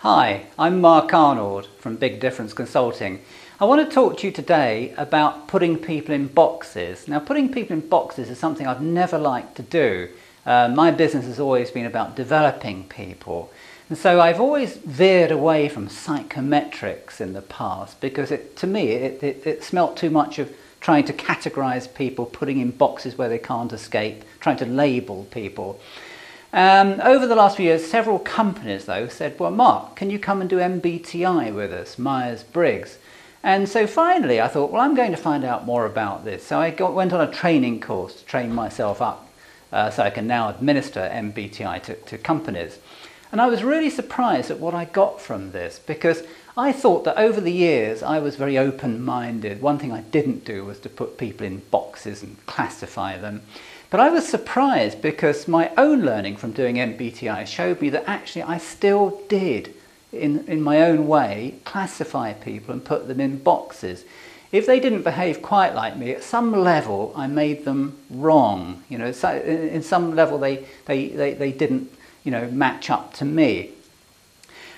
Hi, I'm Mark Arnold from Big Difference Consulting. I want to talk to you today about putting people in boxes. Now, putting people in boxes is something I've never liked to do. My business has always been about developing people. And so I've always veered away from psychometrics in the past because to me it smelt too much of trying to categorize people, putting in boxes where they can't escape, trying to label people. Over the last few years, several companies, though, said, well, Mark, can you come and do MBTI with us, Myers-Briggs? And so finally I thought, well, I'm going to find out more about this. So I went on a training course to train myself up so I can now administer MBTI to companies. And I was really surprised at what I got from this, because I thought that over the years I was very open-minded. One thing I didn't do was to put people in boxes and classify them. But I was surprised because my own learning from doing MBTI showed me that actually I still did, in my own way, classify people and put them in boxes. If they didn't behave quite like me, at some level I made them wrong. You know, so in some level they didn't, match up to me.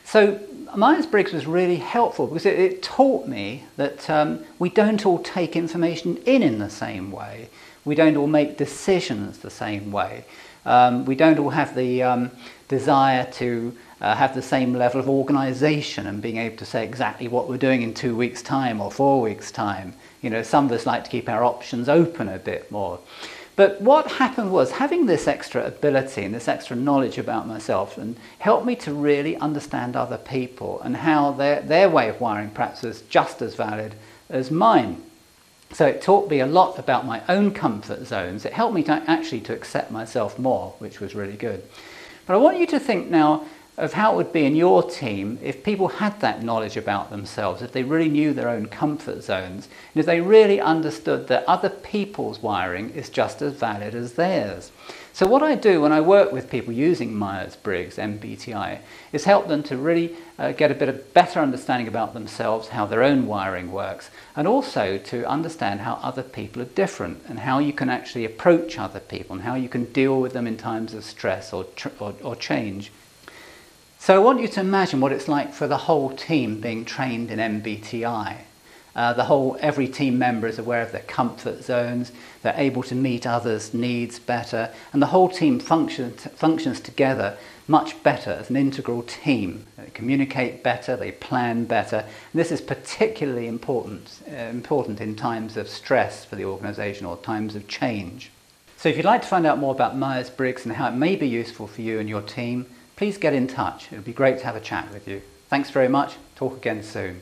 So Myers-Briggs was really helpful because it taught me that we don't all take information in the same way. We don't all make decisions the same way. We don't all have the desire to have the same level of organisation and being able to say exactly what we're doing in 2 weeks' time or 4 weeks' time. Some of us like to keep our options open a bit more. But what happened was having this extra ability and this extra knowledge about myself and helped me to really understand other people and how their way of wiring perhaps was just as valid as mine. So it taught me a lot about my own comfort zones. It helped me to accept myself more, which was really good. But I want you to think now of how it would be in your team if people had that knowledge about themselves, if they really knew their own comfort zones, and if they really understood that other people's wiring is just as valid as theirs. So what I do when I work with people using Myers-Briggs, MBTI, is help them to really get a bit of better understanding about themselves, how their own wiring works, and also to understand how other people are different and how you can actually approach other people and how you can deal with them in times of stress or change. So I want you to imagine what it's like for the whole team being trained in MBTI. Every team member is aware of their comfort zones, they're able to meet others' needs better, and the whole team functions together much better as an integral team. They communicate better, they plan better, and this is particularly important in times of stress for the organisation or times of change. So if you'd like to find out more about Myers-Briggs and how it may be useful for you and your team, please get in touch. It would be great to have a chat with you. Thanks very much. Talk again soon.